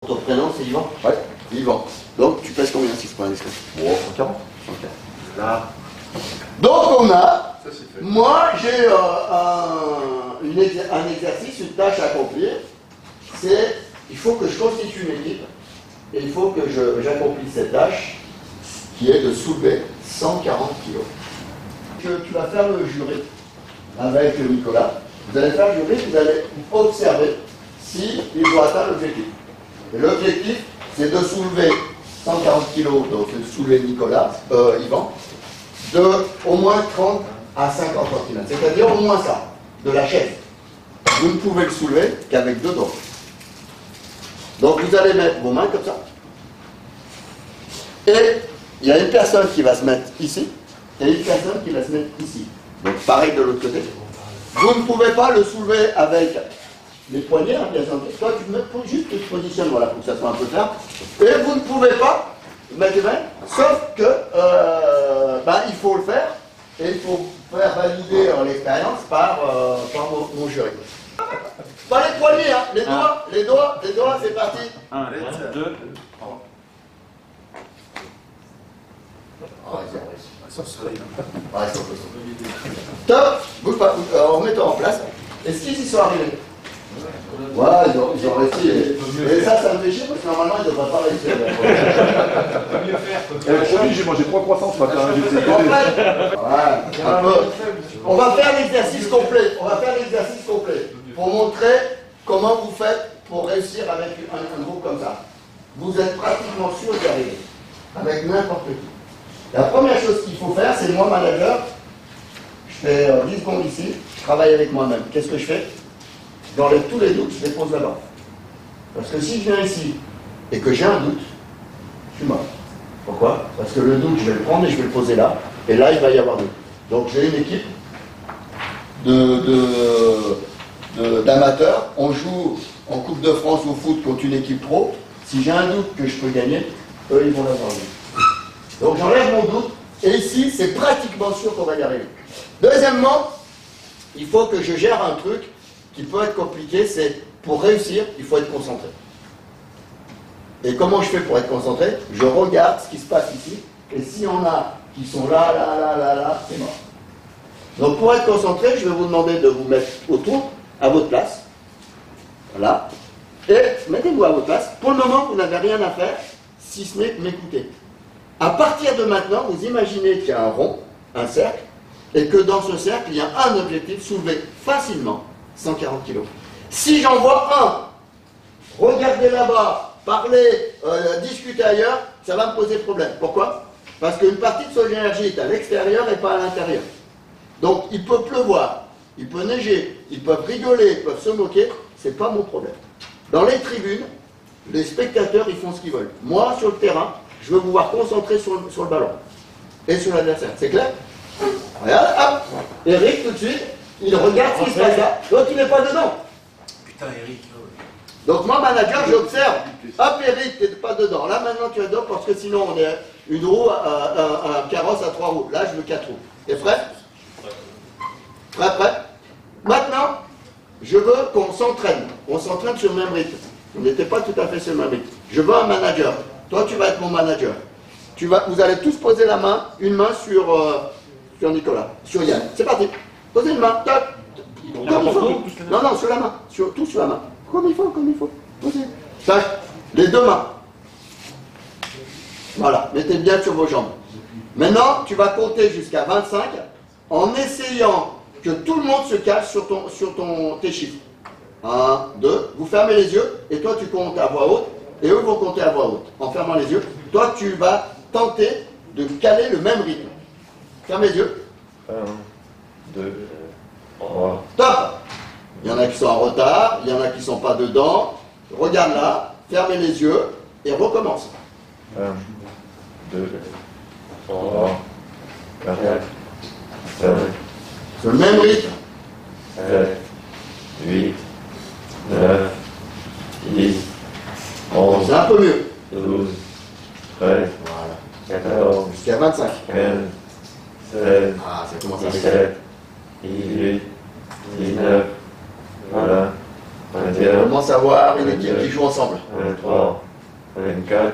Ton prénom, c'est Yvan? Ouais, Yvan. Donc, tu pèses combien si je prends un discret? Bon, 140. Là. Donc, on a. Ça, c'est fait. Moi, j'ai un exercice, une tâche à accomplir. C'est, il faut que je constitue une équipe et il faut que j'accomplisse cette tâche qui est de soulever 140 kg. Tu vas faire le jury avec Nicolas. Vous allez faire le jury, vous allez observer s'il doit atteindre l'objectif. Et l'objectif, c'est de soulever 140 kg, donc de soulever Nicolas, Yvan, de au moins 30 à 50 cm. C'est-à-dire au moins ça, de la chaise. Vous ne pouvez le soulever qu'avec deux doigts. Donc vous allez mettre vos mains comme ça. Et il y a une personne qui va se mettre ici, et une personne qui va se mettre ici. Donc pareil de l'autre côté. Vous ne pouvez pas le soulever avec les poignets, hein, bien entendu. Toi, juste tu te positionnes, voilà, pour que ça soit un peu clair. Et vous ne pouvez pas mettre les mains, sauf que il faut le faire, et il faut faire valider l'expérience par mon jury. Pas les poignets, hein, les doigts, c'est parti. 1, 2, 3. Top, bouge pas, remets-toi en place. Est-ce qu'ils y sont arrivés? Ouais, ils ont réussi. Et ça me fait chier parce que normalement ils ne devraient pas réussir. J'ai mangé 3 croissants ce matin. On va faire l'exercice complet. Pour montrer comment vous faites pour réussir avec un groupe comme ça. Vous êtes pratiquement sûr d'y arriver. Avec n'importe qui. La première chose qu'il faut faire, c'est moi, manager, je fais 10 secondes ici, je travaille avec moi-même. Qu'est-ce que je fais? J'enlève tous les doutes, je les pose là-bas. Parce que si je viens ici et que j'ai un doute, je suis mort. Pourquoi? Parce que le doute, je vais le prendre et je vais le poser là, et là, il va y avoir doute. Donc j'ai une équipe d'amateurs. On joue en Coupe de France au foot contre une équipe pro. Si j'ai un doute que je peux gagner, eux, ils vont l'avoir. Donc j'enlève mon doute, et ici, c'est pratiquement sûr qu'on va y arriver. Deuxièmement, il faut que je gère un truc qui peut être compliqué, c'est pour réussir, il faut être concentré. Et comment je fais pour être concentré? Je regarde ce qui se passe ici, et s'il y en a qui sont là, c'est mort. Donc pour être concentré, je vais vous demander de vous mettre autour, à votre place. Voilà. Et mettez-vous à votre place. Pour le moment, vous n'avez rien à faire, si ce n'est m'écouter. À partir de maintenant, vous imaginez qu'il y a un rond, un cercle, et que dans ce cercle, il y a un objectif, soulever facilement 140 kg. Si j'en vois un, regardez là-bas, parler, discuter ailleurs, ça va me poser problème. Pourquoi? Parce qu'une partie de son énergie est à l'extérieur et pas à l'intérieur. Donc il peut pleuvoir, il peut neiger, ils peuvent rigoler, ils peuvent se moquer, c'est pas mon problème. Dans les tribunes, les spectateurs, ils font ce qu'ils veulent. Moi, sur le terrain, je veux vous voir concentré sur le ballon et sur l'adversaire. C'est clair? Regarde, hop, Eric, tout de suite, il regarde ce qui se passe là, donc il n'est pas dedans. Putain, Eric. Donc moi, manager, j'observe. Hop, Eric, tu n'es pas dedans. Là, maintenant, tu es dedans parce que sinon, on est une roue, un carrosse à 3 roues. Là, je veux 4 roues. T'es prêt? Prêt? Maintenant, je veux qu'on s'entraîne. On s'entraîne sur le même rythme. On n'était pas tout à fait sur le même rythme. Je veux un manager. Toi, tu vas être mon manager. Vous allez tous poser la main, une main sur Nicolas, sur Yann. C'est parti. Posez une main. Toc. Comme il faut. Non, sur la main. Tout sur la main. Comme il faut. Posez. Tac. Les deux mains. Voilà. Mettez bien sur vos jambes. Maintenant, tu vas compter jusqu'à 25 en essayant que tout le monde se cache sur tes chiffres. 1, 2. Vous fermez les yeux et toi, tu comptes à voix haute. Et eux vont compter à voix haute, en fermant les yeux. Toi, tu vas tenter de caler le même rythme. Ferme les yeux. 1, 2, 3. Top! Il y en a qui sont en retard, il y en a qui ne sont pas dedans. Regarde là, fermez les yeux et recommence. 1, 2, 3, 4, 5, Sur le même rythme. 7, 8, 9, 10, 11, C'est un peu mieux. 12, 13, Voilà. 14, Jusqu'à 25. 15, 16, Ah, ça commence à arriver. 17, 18, 19, 20, On 21, commence à voir une équipe qui joue ensemble. 23, 24,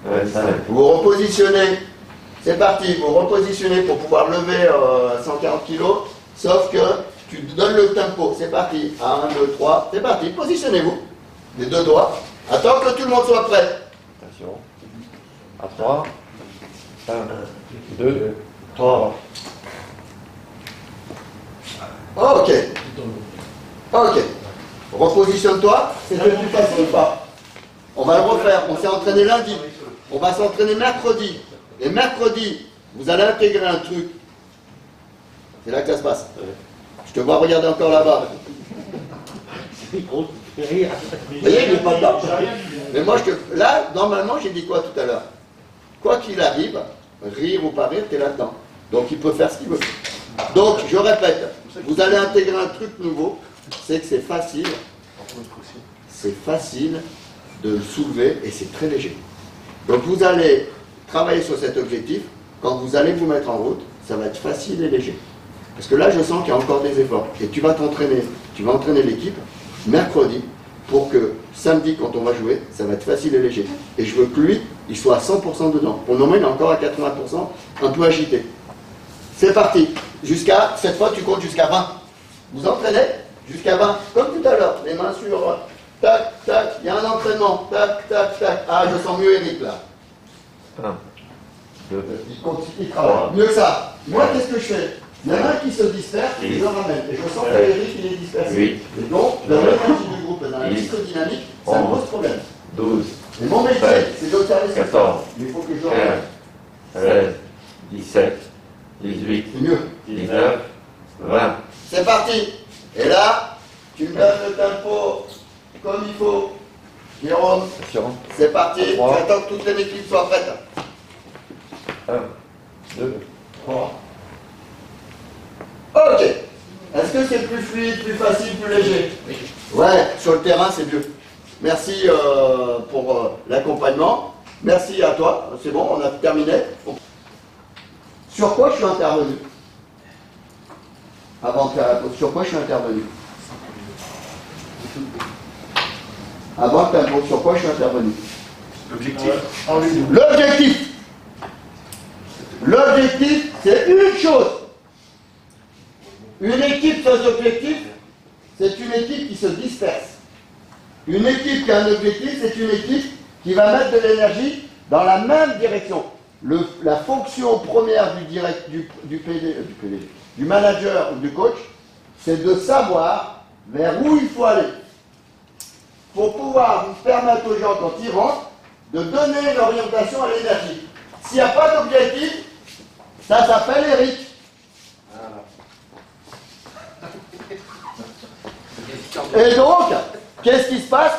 25. Vous vous repositionnez. C'est parti, vous repositionnez pour pouvoir lever 140 kg, sauf que tu donnes le tempo. C'est parti. 1, 2, 3. C'est parti. Positionnez-vous. Les deux doigts. Attends que tout le monde soit prêt. Attention. À 3. 1, 2, 3. Ok. Ok. Repositionne-toi. C'était plus facile ou pas? On va le refaire. On s'est entraîné lundi. On va s'entraîner mercredi. Et mercredi, vous allez intégrer un truc. C'est là que ça se passe. Je te vois regarder encore là-bas. Vous voyez, il n'est pas dedans. Mais moi, là, normalement, j'ai dit quoi tout à l'heure? Quoi qu'il arrive, rire ou pas rire, tu es là-dedans. Donc, il peut faire ce qu'il veut. Donc, je répète, vous allez intégrer un truc nouveau, c'est que c'est facile. C'est facile de le soulever et c'est très léger. Donc, vous allez travailler sur cet objectif. Quand vous allez vous mettre en route, ça va être facile et léger. Parce que là, je sens qu'il y a encore des efforts. Et tu vas t'entraîner, tu vas entraîner l'équipe mercredi pour que samedi, quand on va jouer, ça va être facile et léger. Et je veux que lui, il soit à 100% dedans. Pour le moment, il est encore à 80%, un peu agité. C'est parti. Cette fois, tu comptes jusqu'à 20. Vous entraînez jusqu'à 20, comme tout à l'heure. Les mains sur... Tac, tac. Il y a un entraînement. Tac, tac, tac. Ah, je sens mieux Eric, là. 1, 2, Il travaille. Mieux que ça. Moi, qu'est-ce que je fais? Il y en a un qui se disperse et je le ramène. Et je sens que Eric, il est dispersé. 8, Et donc, dans l'énergie du groupe, dans la psychodynamique, ça me pose problème. 12, Et mon métier, c'est d'observer ça. 14, Mais il faut que je le ramène. 15, 16, 17, 18, C'est mieux. 19, 20. C'est parti. Et là, tu me donnes le tempo comme il faut. Jérôme, Attention. c'est parti. Tu Trois. attends que toute l'équipe soit prête. 1, 2, 3. Ok. Est-ce que c'est plus fluide, plus facile, plus léger? Oui. Ouais, sur le terrain, c'est mieux. Merci pour l'accompagnement. Merci à toi. C'est bon, on a terminé. Sur quoi je suis intervenu? Avant de faire la pause, sur quoi je suis intervenu? Avant de faire la pause, sur quoi je suis intervenu? L'objectif. L'objectif. L'objectif, c'est une chose. Une équipe sans objectif, c'est une équipe qui se disperse. Une équipe qui a un objectif, c'est une équipe qui va mettre de l'énergie dans la même direction. La fonction première du manager ou du coach, c'est de savoir vers où il faut aller. Pour pouvoir vous permettre aux gens, quand ils rentrent, de donner l'orientation à l'énergie. S'il n'y a pas d'objectif, ça s'appelle Eric. Et donc, qu'est-ce qui se passe?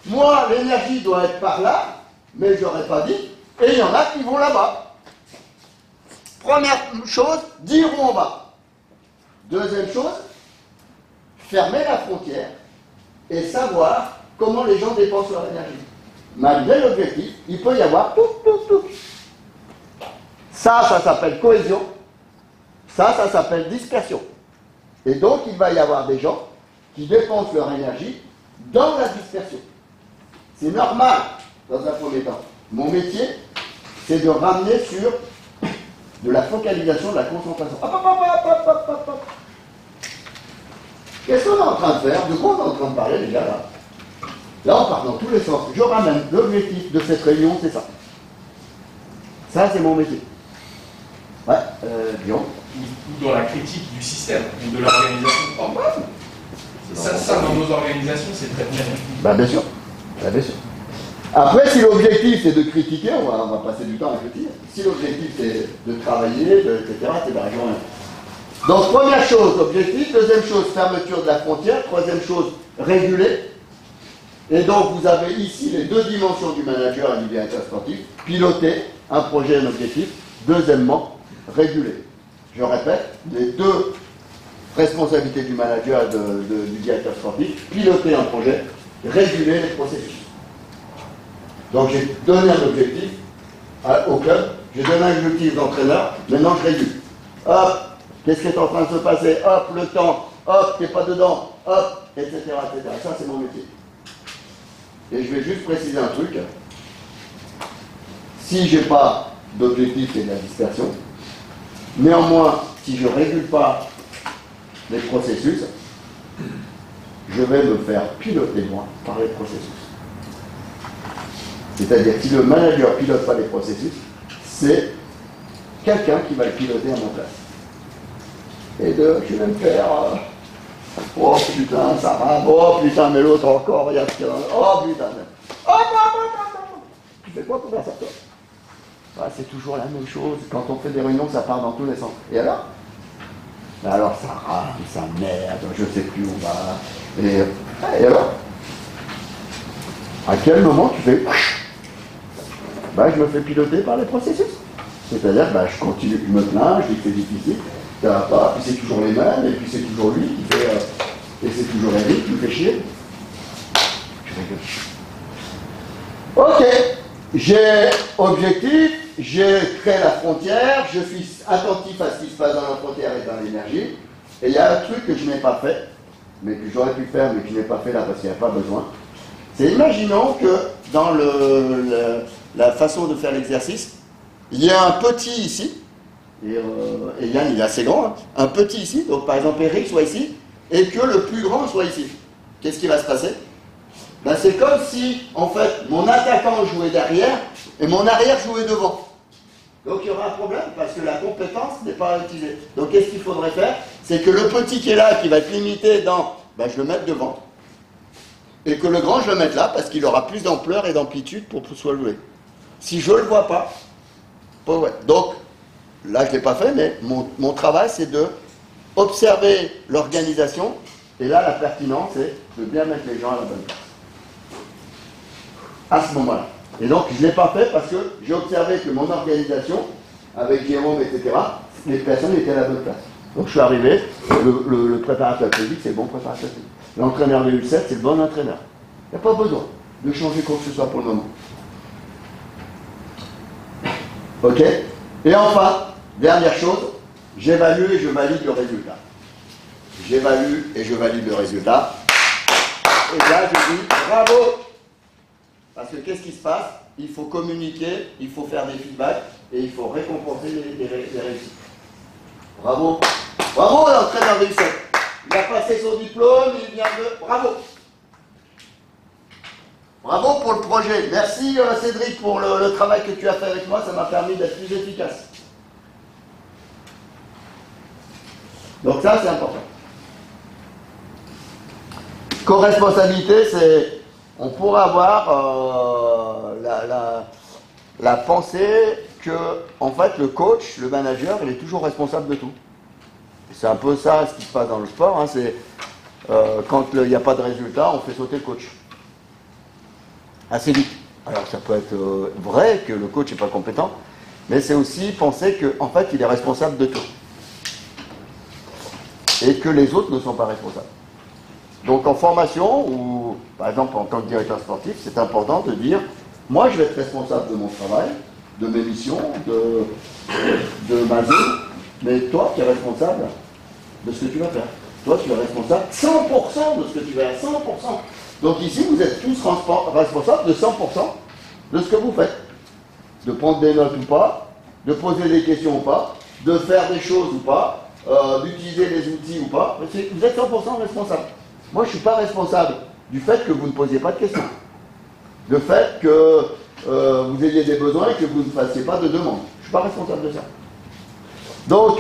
Moi, l'énergie doit être par là, mais je n'aurais pas dit, et il y en a qui vont là-bas. Première chose, dire où on va. Deuxième chose, fermer la frontière et savoir comment les gens dépensent leur énergie. Malgré l'objectif, il peut y avoir tout. Ça s'appelle cohésion. Ça s'appelle dispersion. Et donc, il va y avoir des gens qui dépensent leur énergie dans la dispersion. C'est normal, dans un premier temps. Mon métier, c'est de ramener sur de la focalisation, de la concentration. Hop. Qu'est-ce qu'on est en train de faire? De quoi on est en train de parler, les gars, là? Là, on part dans tous les sens. Je ramène l'objectif de cette réunion, c'est ça. Ça, c'est mon métier. Ouais, Guillaume. Ou dans la critique du système, ou de l'organisation. Ça, dans nos organisations, c'est très bien. Bah, bien sûr. Après, si l'objectif c'est de critiquer, on va passer du temps à critiquer. Si l'objectif c'est de travailler, etc., c'est la journée. Donc, première chose, objectif. Deuxième chose, fermeture de la frontière. Troisième chose, réguler. Et donc, vous avez ici les deux dimensions du manager et du directeur sportif. Piloter un projet, un objectif. Deuxièmement, réguler. Je répète, les deux responsabilités du manager et du directeur sportif. Piloter un projet, réguler les processus. Donc, j'ai donné un objectif au club. J'ai donné un objectif d'entraîneur. Maintenant, je régule. Hop, qu'est-ce qui est en train de se passer? Hop, le temps. Hop, t'es pas dedans. Hop, etc. Ça, c'est mon métier. Et je vais juste préciser un truc. si je n'ai pas d'objectif et de la dispersion. Néanmoins, si je ne régule pas les processus, je vais me faire piloter moi par les processus. C'est-à-dire, si le manager ne pilote pas les processus, c'est quelqu'un qui va le piloter à ma place. Et je vais me faire oh putain, ça va, oh putain, mais l'autre encore, il y a ce qu'il y a. Oh putain, oh non. Tu fais quoi pour faire ça, toi? Bah, c'est toujours la même chose. Quand on fait des réunions, ça part dans tous les sens. Et alors? Bah alors ça rame, ça merde, je sais plus où on va. Et alors? À quel moment tu fais? Bah, je me fais piloter par les processus. C'est-à-dire, bah, je continue, je me plains, je dis que c'est difficile, ça va pas, puis c'est toujours les mêmes, et puis c'est toujours lui qui fait, et c'est toujours Eric qui me fait chier. Je rigole. Ok, j'ai objectif, j'ai créé la frontière, je suis attentif à ce qui se passe dans la frontière et dans l'énergie, et il y a un truc que je n'ai pas fait, mais que j'aurais pu faire, mais que je n'ai pas fait là parce qu'il n'y a pas besoin. C'est imaginons que dans la façon de faire l'exercice, il y a un petit ici, et Yann il est assez grand, hein, un petit ici, donc par exemple Eric soit ici, et que le plus grand soit ici. Qu'est-ce qui va se passer? Ben, c'est comme si, en fait, mon attaquant jouait derrière, et mon arrière jouait devant. Donc il y aura un problème, parce que la compétence n'est pas utilisée. Donc qu'est-ce qu'il faudrait faire? C'est que le petit qui est là, qui va être limité dans, ben, je le mette devant. Et que le grand, je le mette là, parce qu'il aura plus d'ampleur et d'amplitude pour pouvoir jouer. Si je ne le vois pas, ouais. Donc, là, je ne l'ai pas fait, mais mon travail, c'est de observer l'organisation. Et là, la pertinence, c'est de bien mettre les gens à la bonne place. À ce moment-là. Et donc, je ne l'ai pas fait parce que j'ai observé que mon organisation, avec Jérôme, etc., les personnes étaient à la bonne place. Donc, je suis arrivé, le préparateur physique, c'est le bon préparateur physique. L'entraîneur de U7, c'est le bon entraîneur. Il n'y a pas besoin de changer quoi que ce soit pour le moment. Ok? Et enfin, dernière chose, j'évalue et je valide le résultat. J'évalue et je valide le résultat. Et là, je dis bravo! Parce que qu'est-ce qui se passe? Il faut communiquer, il faut faire des feedbacks et il faut récompenser les réussites. Bravo! Bravo l'entraîneur de U7! Il a passé son diplôme, il vient de... Bravo! Bravo pour le projet. Merci Cédric pour le travail que tu as fait avec moi, ça m'a permis d'être plus efficace. Donc ça, c'est important. Co-responsabilité, c'est... On pourrait avoir la pensée que, en fait, le coach, le manager, il est toujours responsable de tout. C'est un peu ça ce qui se passe dans le sport. Hein, c'est quand il n'y a pas de résultat, on fait sauter le coach. Assez vite. Alors ça peut être vrai que le coach n'est pas compétent, mais c'est aussi penser qu'en fait il est responsable de tout. Et que les autres ne sont pas responsables. Donc en formation, ou par exemple en tant que directeur sportif, c'est important de dire, moi je vais être responsable de mon travail, de mes missions, de ma vie, mais toi tu es responsable de ce que tu vas faire. Toi tu es responsable 100% de ce que tu vas faire, 100%. Donc ici, vous êtes tous responsables de 100% de ce que vous faites. De prendre des notes ou pas, de poser des questions ou pas, de faire des choses ou pas, d'utiliser les outils ou pas. Vous êtes 100% responsable. Moi, je ne suis pas responsable du fait que vous ne posiez pas de questions. Du fait que vous ayez des besoins et que vous ne fassiez pas de demandes. Je ne suis pas responsable de ça. Donc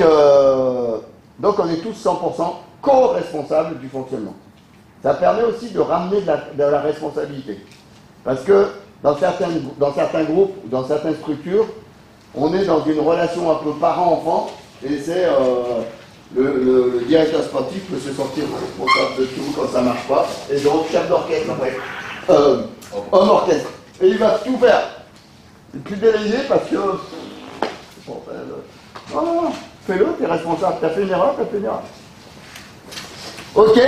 on est tous 100% co-responsables du fonctionnement. Ça permet aussi de ramener de la responsabilité. Parce que dans certains groupes, dans certaines structures, on est dans une relation un peu parent-enfant, et c'est le directeur sportif peut se sentir responsable de tout quand ça ne marche pas, et donc chef d'orchestre après, homme orchestre. Et il va tout faire. Il n'est plus délégué parce que... Bon, non, fais-le, tu es responsable, tu as fait une erreur, tu as fait une erreur. Ok.